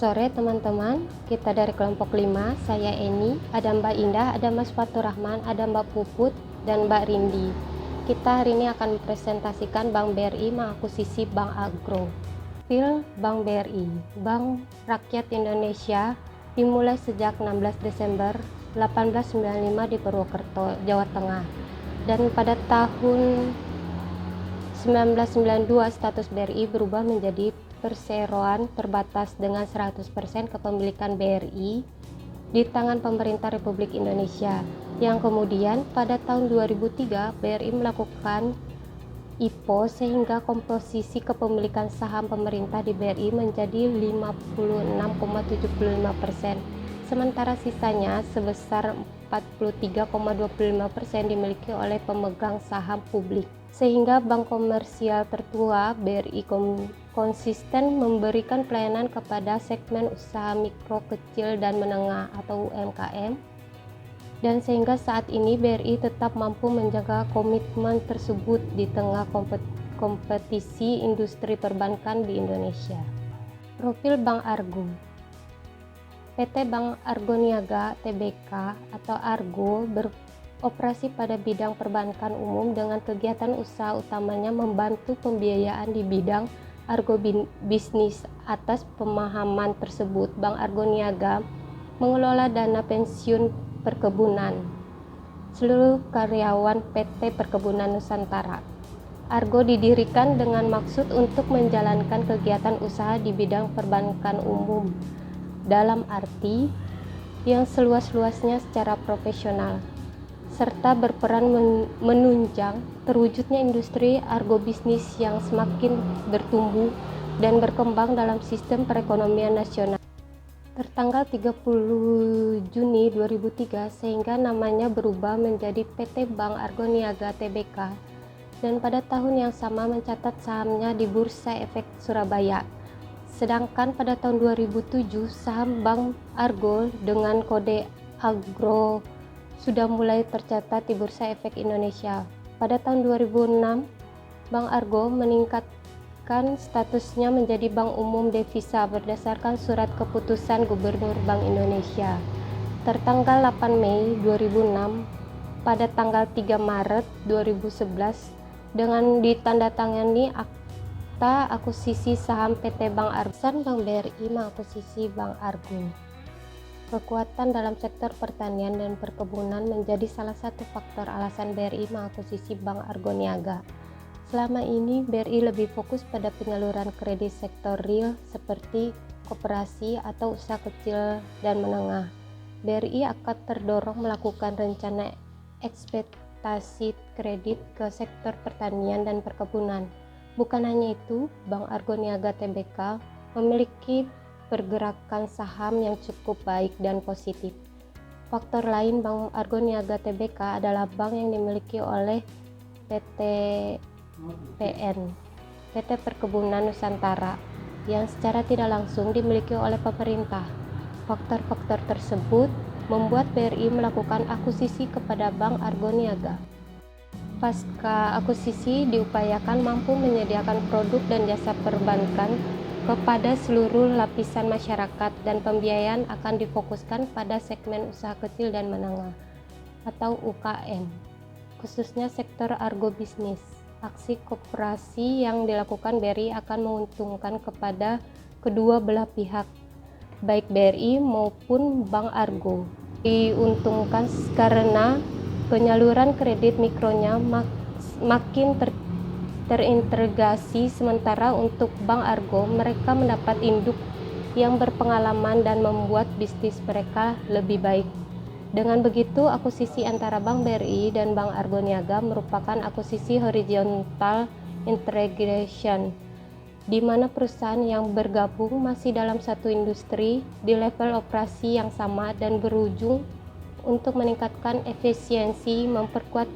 sore teman-teman, kita dari kelompok 5, saya Eni, ada Mbak Indah, ada Mas Fatur Rahman, ada Mbak Puput, dan Mbak Rindi. Kita hari ini akan mempresentasikan Bank BRI mengakuisisi Bank Agro. Profil Bank BRI, Bank Rakyat Indonesia, dimulai sejak 16 Desember 1895 di Purwokerto, Jawa Tengah. Dan pada tahun 1992 status BRI berubah menjadi perseroan terbatas dengan 100% kepemilikan BRI di tangan pemerintah Republik Indonesia, yang kemudian pada tahun 2003 BRI melakukan IPO sehingga komposisi kepemilikan saham pemerintah di BRI menjadi 56,75%, sementara sisanya sebesar 43,25% dimiliki oleh pemegang saham publik. Sehingga bank komersial tertua, BRI konsisten memberikan pelayanan kepada segmen usaha mikro, kecil, dan menengah atau UMKM, dan sehingga saat ini BRI tetap mampu menjaga komitmen tersebut di tengah kompetisi industri perbankan di Indonesia. Profil Bank Argo. PT Bank Argo Niaga Tbk atau Argo beroperasi pada bidang perbankan umum dengan kegiatan usaha utamanya membantu pembiayaan di bidang Argo bisnis. Atas pemahaman tersebut, Bank Argo Niaga mengelola dana pensiun perkebunan seluruh karyawan PT Perkebunan Nusantara. Argo didirikan dengan maksud untuk menjalankan kegiatan usaha di bidang perbankan umum dalam arti yang seluas-luasnya secara profesional, serta berperan menunjang terwujudnya industri agrobisnis yang semakin bertumbuh dan berkembang dalam sistem perekonomian nasional. Tertanggal 30 Juni 2003 sehingga namanya berubah menjadi PT Bank Argo Niaga Tbk, dan pada tahun yang sama mencatat sahamnya di Bursa Efek Surabaya. Sedangkan pada tahun 2007 saham Bank Argo dengan kode Agro sudah mulai tercatat di Bursa Efek Indonesia. Pada tahun 2006, Bank Argo meningkatkan statusnya menjadi bank umum devisa berdasarkan surat keputusan Gubernur Bank Indonesia tertanggal 8 Mei 2006 pada tanggal 3 Maret 2011 dengan ditandatangani akta akuisisi saham PT Bank Argo. Bank BRI mengakuisisi Bank Argo. Kekuatan dalam sektor pertanian dan perkebunan menjadi salah satu faktor alasan BRI mengakuisisi Bank Argo Niaga. Selama ini BRI lebih fokus pada penyaluran kredit sektor real seperti koperasi atau usaha kecil dan menengah. BRI akan terdorong melakukan rencana ekspektasi kredit ke sektor pertanian dan perkebunan. Bukan hanya itu, Bank Argo Niaga Tbk memiliki pergerakan saham yang cukup baik dan positif. Faktor lain Bank Argo Niaga Tbk adalah bank yang dimiliki oleh PT Perkebunan Nusantara, yang secara tidak langsung dimiliki oleh pemerintah. Faktor-faktor tersebut membuat BRI melakukan akuisisi kepada Bank Argo Niaga. Pasca akuisisi diupayakan mampu menyediakan produk dan jasa perbankan kepada seluruh lapisan masyarakat, dan pembiayaan akan difokuskan pada segmen usaha kecil dan menengah atau UKM, khususnya sektor agrobisnis. Aksi koperasi yang dilakukan BRI akan menguntungkan kepada kedua belah pihak, baik BRI maupun Bank Argo. Diuntungkan karena penyaluran kredit mikronya makin terintegrasi, sementara untuk Bank Argo mereka mendapat induk yang berpengalaman dan membuat bisnis mereka lebih baik. Dengan begitu, akuisisi antara Bank BRI dan Bank Argo Niaga merupakan akuisisi horizontal integration, di mana perusahaan yang bergabung masih dalam satu industri di level operasi yang sama dan berujung untuk meningkatkan efisiensi, memperkuat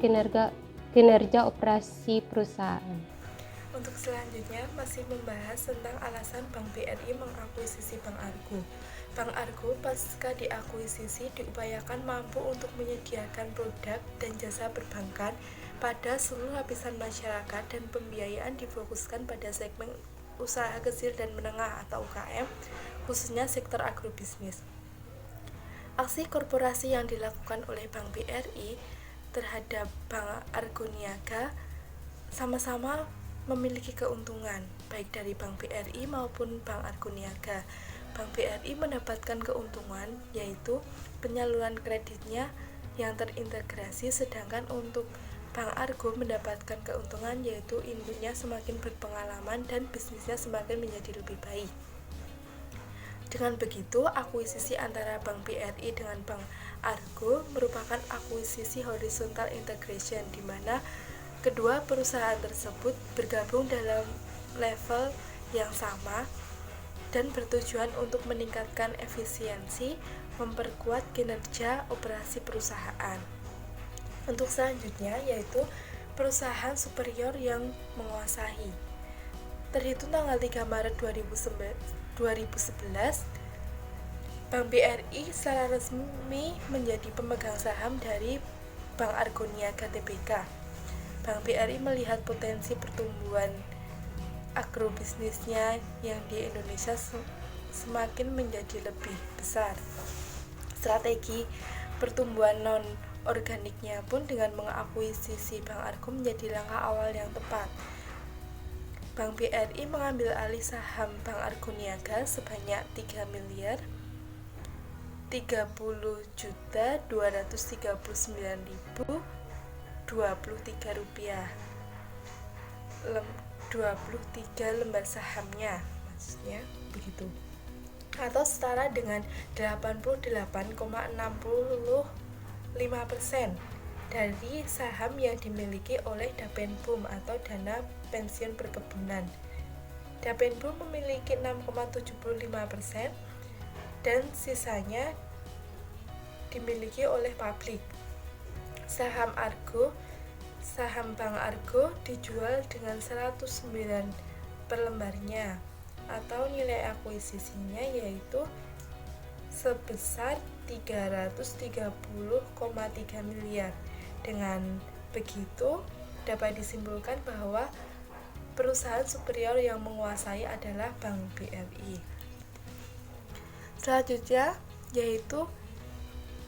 kinerja operasi perusahaan. Untuk selanjutnya masih membahas tentang alasan Bank BRI mengakuisisi Bank Argo. Bank Argo pasca diakuisisi diupayakan mampu untuk menyediakan produk dan jasa perbankan pada seluruh lapisan masyarakat, dan pembiayaan difokuskan pada segmen usaha kecil dan menengah atau UKM, khususnya sektor agrobisnis. Aksi korporasi yang dilakukan oleh Bank BRI terhadap Bank Argo Niaga sama-sama memiliki keuntungan, baik dari Bank BRI maupun Bank Argo Niaga. Bank BRI mendapatkan keuntungan, yaitu penyaluran kreditnya yang terintegrasi, sedangkan untuk Bank Argo mendapatkan keuntungan, yaitu induknya semakin berpengalaman dan bisnisnya semakin menjadi lebih baik. Dengan begitu, akuisisi antara Bank BRI dengan Bank Argo merupakan akuisisi horizontal integration, di mana kedua perusahaan tersebut bergabung dalam level yang sama dan bertujuan untuk meningkatkan efisiensi, memperkuat kinerja operasi perusahaan. Untuk selanjutnya yaitu perusahaan superior yang menguasai. Terhitung tanggal 3 Maret 2011, Bank BRI secara resmi menjadi pemegang saham dari Bank Argo Niaga Tbk. Bank BRI melihat potensi pertumbuhan agrobisnisnya yang di Indonesia semakin menjadi lebih besar. Strategi pertumbuhan non-organiknya pun dengan mengakuisisi Bank Argo menjadi langkah awal yang tepat. Bank BRI mengambil alih saham Bank Argo Niaga sebanyak 3.239.023 rupiah. 23 lembar sahamnya, maksudnya begitu, atau setara dengan 88,65% dari saham yang dimiliki oleh Dapenbum atau dana pensiun perkebunan. Dapenbum memiliki 6,75% dan sisanya dimiliki oleh publik. Saham Bank Argo dijual dengan 109 per lembarnya, atau nilai akuisisinya yaitu sebesar 330,3 miliar. Dengan begitu, dapat disimpulkan bahwa perusahaan superior yang menguasai adalah Bank BRI. Selanjutnya yaitu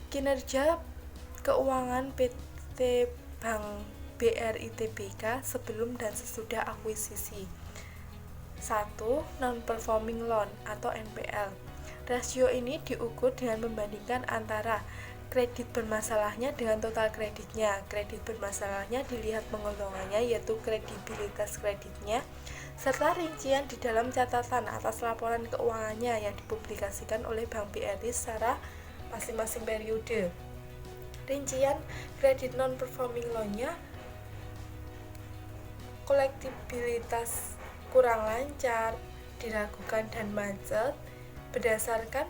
kinerja keuangan PT Bank BRI Tbk sebelum dan sesudah akuisisi. 1. Non-performing loan atau NPL. Rasio ini diukur dengan membandingkan antara kredit bermasalahnya dengan total kreditnya. Kredit bermasalahnya dilihat penggolongannya, yaitu kredibilitas kreditnya, serta rincian di dalam catatan atas laporan keuangannya yang dipublikasikan oleh Bank BRI secara masing-masing periode. Rincian kredit non-performing loan-nya, kolektibilitas kurang lancar, diragukan dan macet, berdasarkan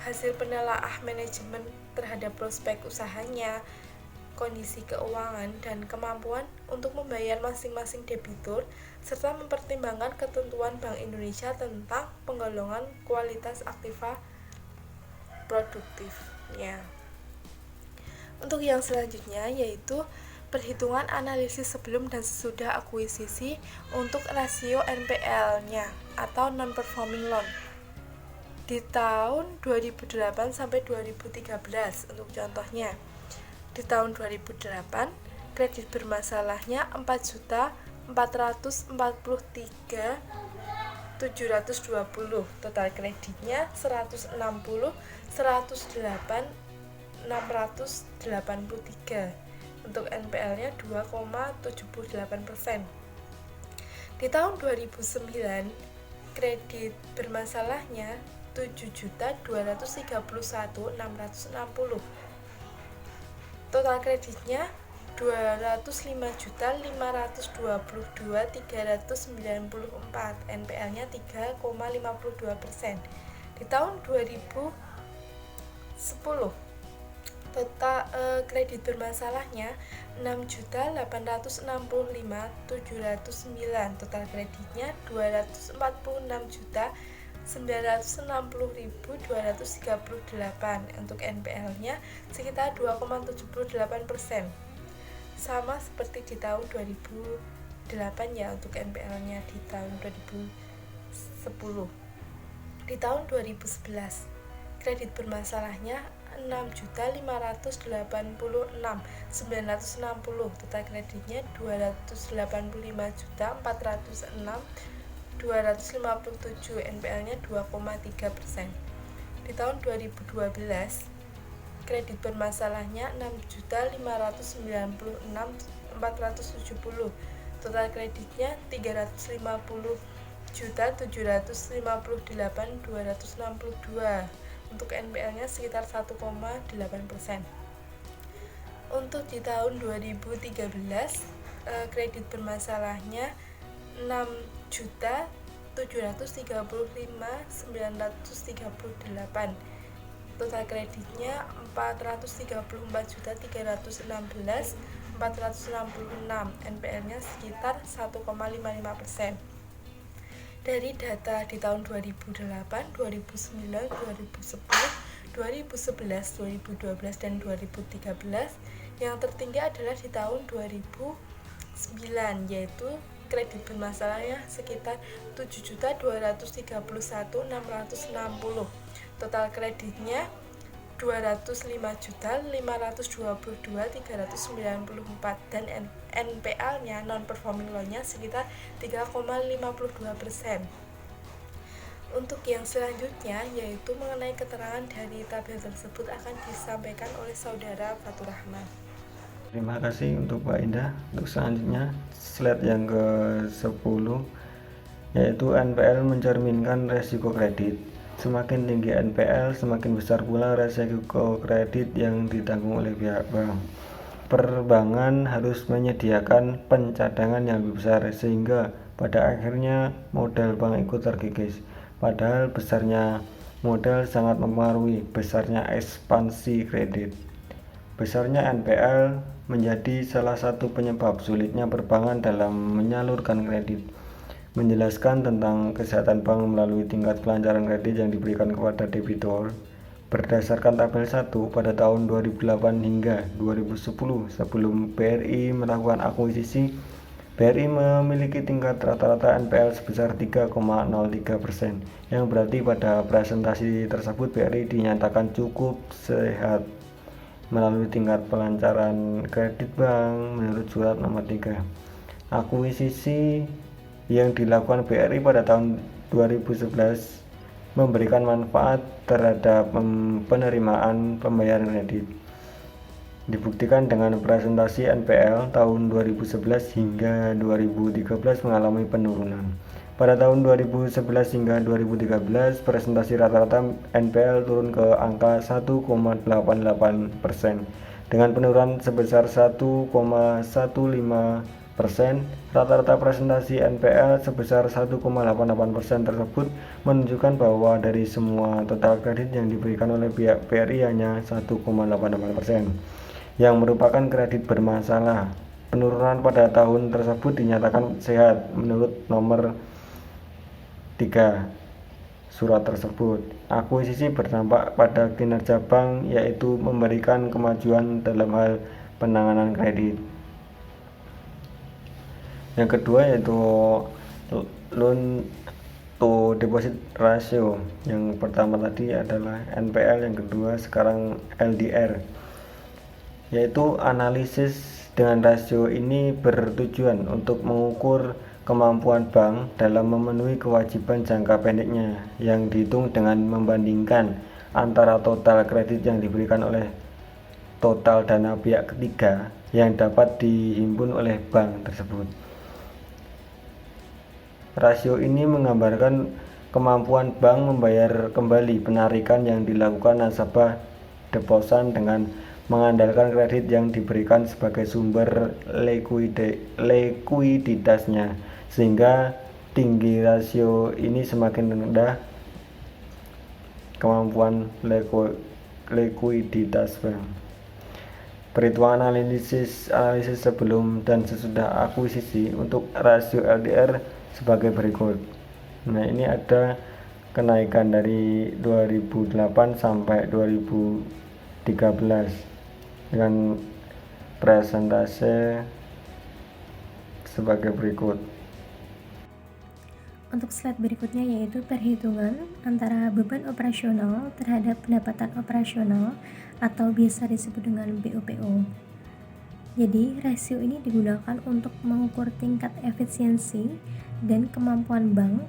hasil penelaah manajemen terhadap prospek usahanya, kondisi keuangan, dan kemampuan untuk membayar masing-masing debitur, serta mempertimbangkan ketentuan Bank Indonesia tentang penggolongan kualitas aktiva produktifnya. Untuk yang selanjutnya yaitu perhitungan analisis sebelum dan sesudah akuisisi untuk rasio NPL-nya atau non-performing loan di tahun 2008 sampai 2013. Untuk contohnya, di tahun 2008 kredit bermasalahnya 4.443.720, total kreditnya 160.108.683. Untuk NPL-nya 2,78%. Di tahun 2009 kredit bermasalahnya 7.231.660. Total kreditnya 205.522.394. NPL-nya 3,52%. Di tahun 2010 total kredit bermasalahnya 6.865.709. Total kreditnya 240.960.238. Untuk NPL-nya sekitar 2,78%. Sama seperti di tahun 2008 ya untuk NPL-nya di tahun 2010. Di tahun 2011, kredit bermasalahnya 6.586.960, total kreditnya 285.406.257, NPL-nya 2,3%. Di tahun 2012, kredit bermasalahnya 6.596.470, total kreditnya 350.758.262, untuk NPL-nya sekitar 1,8%. Untuk di tahun 2013, kredit bermasalahnya 6.735.938, total kreditnya 434.316.466, NPL-nya sekitar 1,55%. Dari data di tahun 2008, 2009, 2010, 2011, 2012, dan 2013, yang tertinggi adalah di tahun 2009, yaitu kredit bermasalahnya sekitar 7.231.660, total kreditnya 205.522.394, dan NPL-nya non-performing loan-nya sekitar 3,52%. Untuk yang selanjutnya, yaitu mengenai keterangan dari tabel tersebut, akan disampaikan oleh Saudara Fatur Rahman. Terima kasih untuk Mbak Indah. Untuk selanjutnya, slide yang ke-10, yaitu NPL mencerminkan resiko kredit. Semakin tinggi NPL, semakin besar pula resiko kredit yang ditanggung oleh pihak bank. Perbankan harus menyediakan pencadangan yang lebih besar, sehingga pada akhirnya modal bank ikut terkikis. Padahal besarnya modal sangat mempengaruhi besarnya ekspansi kredit. Besarnya NPL menjadi salah satu penyebab sulitnya perbankan dalam menyalurkan kredit. Menjelaskan tentang kesehatan bank melalui tingkat kelancaran kredit yang diberikan kepada debitur. Berdasarkan tabel 1, pada tahun 2008 hingga 2010, sebelum BRI melakukan akuisisi, BRI memiliki tingkat rata-rata NPL sebesar 3,03%, yang berarti pada presentasi tersebut BRI dinyatakan cukup sehat melalui tingkat pelancaran kredit bank menurut surat nomor 3. Akuisisi yang dilakukan BRI pada tahun 2011 memberikan manfaat terhadap penerimaan pembayaran kredit. Dibuktikan dengan presentasi NPL tahun 2011 hingga 2013 mengalami penurunan. Pada tahun 2011 hingga 2013, presentasi rata-rata NPL turun ke angka 1,88%, dengan penurunan sebesar 1,15%. Rata-rata presentasi NPL sebesar 1,88% tersebut menunjukkan bahwa dari semua total kredit yang diberikan oleh pihak BRI hanya 1,88% yang merupakan kredit bermasalah. Penurunan pada tahun tersebut dinyatakan sehat menurut nomor 3 surat tersebut. Akuisisi berdampak pada kinerja bank, yaitu memberikan kemajuan dalam hal penanganan kredit. Yang kedua yaitu loan to deposit ratio. Yang pertama tadi adalah NPL, yang kedua sekarang LDR, yaitu analisis dengan rasio ini bertujuan untuk mengukur kemampuan bank dalam memenuhi kewajiban jangka pendeknya, yang dihitung dengan membandingkan antara total kredit yang diberikan oleh total dana pihak ketiga yang dapat dihimpun oleh bank tersebut. Rasio ini menggambarkan kemampuan bank membayar kembali penarikan yang dilakukan nasabah deposan dengan mengandalkan kredit yang diberikan sebagai sumber likuiditasnya, sehingga tinggi rasio ini semakin rendah kemampuan likuiditas bank. Perhitungan analisis sebelum dan sesudah akuisisi untuk rasio LDR sebagai berikut. Nah, ini ada kenaikan dari 2008 sampai 2013 dengan presentase sebagai berikut. Untuk slide berikutnya yaitu perhitungan antara beban operasional terhadap pendapatan operasional atau biasa disebut dengan BOPO. Jadi, rasio ini digunakan untuk mengukur tingkat efisiensi dan kemampuan bank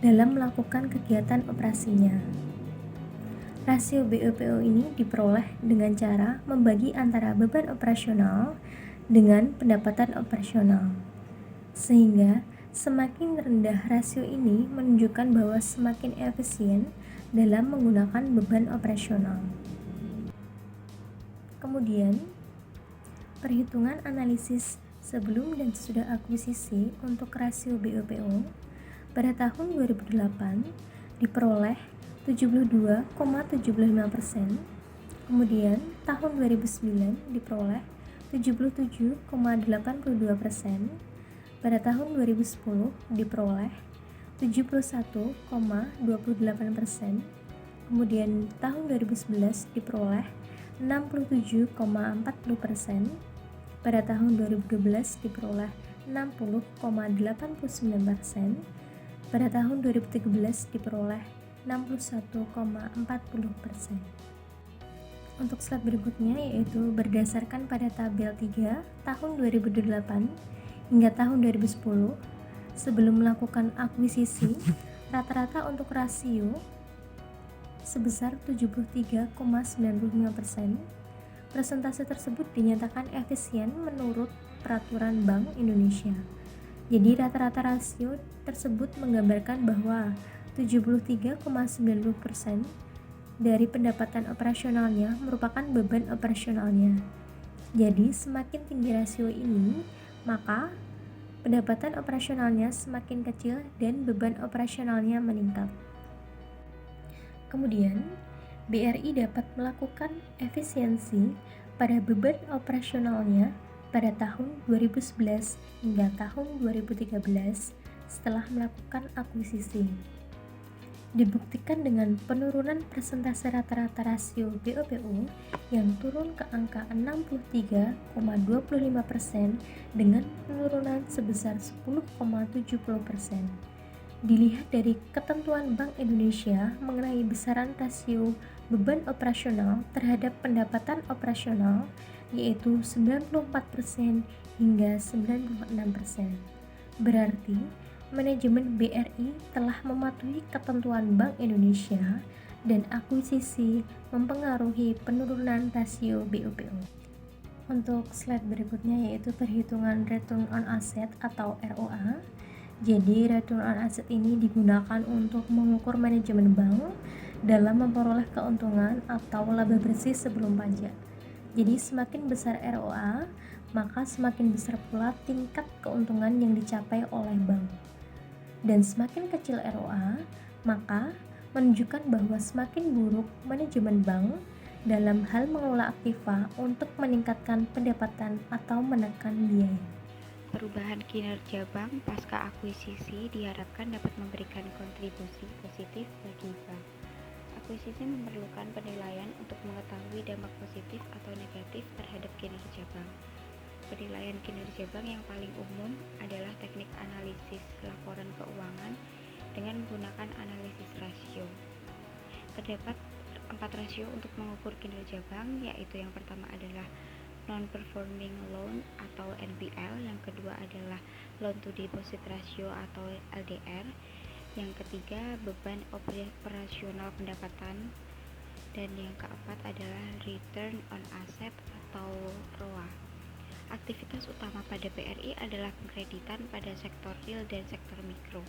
dalam melakukan kegiatan operasinya. Rasio BOPO ini diperoleh dengan cara membagi antara beban operasional dengan pendapatan operasional. Sehingga semakin rendah rasio ini menunjukkan bahwa semakin efisien dalam menggunakan beban operasional. Kemudian, perhitungan analisis sebelum dan sesudah akuisisi untuk rasio BOPO pada tahun 2008 diperoleh 72,75%, kemudian tahun 2009 diperoleh 77,82%, pada tahun 2010 diperoleh 71,28%, kemudian tahun 2011 diperoleh 67,40%, pada tahun 2012 diperoleh 60,89%, pada tahun 2013 diperoleh 61,40%. Untuk slide berikutnya yaitu berdasarkan pada tabel 3 tahun 2008 hingga tahun 2010, sebelum melakukan akuisisi, rata-rata untuk rasio sebesar 73,95%. Persentase tersebut dinyatakan efisien menurut Peraturan Bank Indonesia. Jadi rata-rata rasio tersebut menggambarkan bahwa 73,90% dari pendapatan operasionalnya merupakan beban operasionalnya. Jadi semakin tinggi rasio ini, maka pendapatan operasionalnya semakin kecil dan beban operasionalnya meningkat. Kemudian, BRI dapat melakukan efisiensi pada beban operasionalnya pada tahun 2011 hingga tahun 2013 setelah melakukan akuisisi. Dibuktikan dengan penurunan persentase rata-rata rasio BOPO yang turun ke angka 63,25% dengan penurunan sebesar 10,70%. Dilihat dari ketentuan Bank Indonesia mengenai besaran rasio beban operasional terhadap pendapatan operasional, yaitu 94% hingga 96%. Berarti manajemen BRI telah mematuhi ketentuan Bank Indonesia dan akuisisi mempengaruhi penurunan rasio BOPO. Untuk slide berikutnya yaitu perhitungan return on asset atau ROA. Jadi return on asset ini digunakan untuk mengukur manajemen bank dalam memperoleh keuntungan atau laba bersih sebelum pajak. Jadi semakin besar ROA, maka semakin besar pula tingkat keuntungan yang dicapai oleh bank. Dan semakin kecil ROA, maka menunjukkan bahwa semakin buruk manajemen bank dalam hal mengelola aktiva untuk meningkatkan pendapatan atau menekan biaya. Perubahan kinerja bank pasca akuisisi diharapkan dapat memberikan kontribusi positif bagi bank. Akuisisi memerlukan penilaian untuk mengetahui dampak positif atau negatif terhadap kinerja bank. Penilaian kinerja bank yang paling umum adalah teknik analisis laporan keuangan dengan menggunakan analisis rasio. Terdapat 4 rasio untuk mengukur kinerja bank, yaitu yang pertama adalah non-performing loan atau NPL, yang kedua adalah loan to deposit ratio atau LDR, yang ketiga beban operasional pendapatan, dan yang keempat adalah return on asset atau ROA. Aktivitas utama pada BRI adalah pengkreditan pada sektor real dan sektor mikro.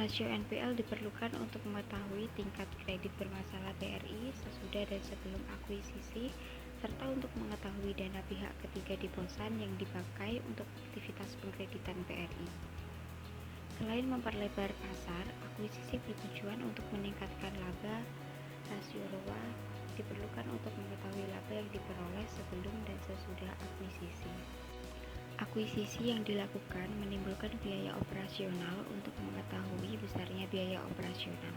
Rasio NPL diperlukan untuk mengetahui tingkat kredit bermasalah BRI sesudah dan sebelum akuisisi, serta untuk mengetahui dana pihak ketiga di perusahaan yang dipakai untuk aktivitas pengkreditan BRI. Selain memperlebar pasar, akuisisi bertujuan untuk meningkatkan laba. Rasio ROA diperlukan untuk mengetahui laba yang diperoleh sebelum dan sesudah akuisisi. Akuisisi yang dilakukan menimbulkan biaya operasional untuk mengetahui besarnya biaya operasional.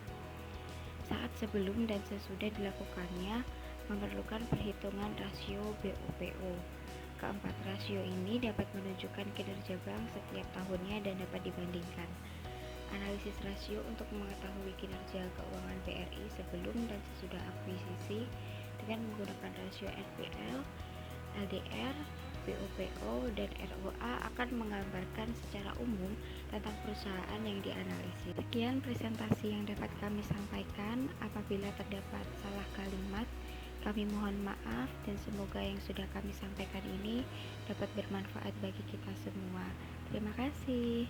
Saat sebelum dan sesudah dilakukannya memerlukan perhitungan rasio BOPO. Keempat rasio ini dapat menunjukkan kinerja bank setiap tahunnya dan dapat dibandingkan. analisis rasio untuk mengetahui kinerja keuangan BRI sebelum dan sesudah akuisisi dengan menggunakan rasio NPL, LDR, POPO, dan ROA akan menggambarkan secara umum tentang perusahaan yang dianalisis. Sekian presentasi yang dapat kami sampaikan. Apabila terdapat salah kalimat, kami mohon maaf dan semoga yang sudah kami sampaikan ini dapat bermanfaat bagi kita semua. Terima kasih.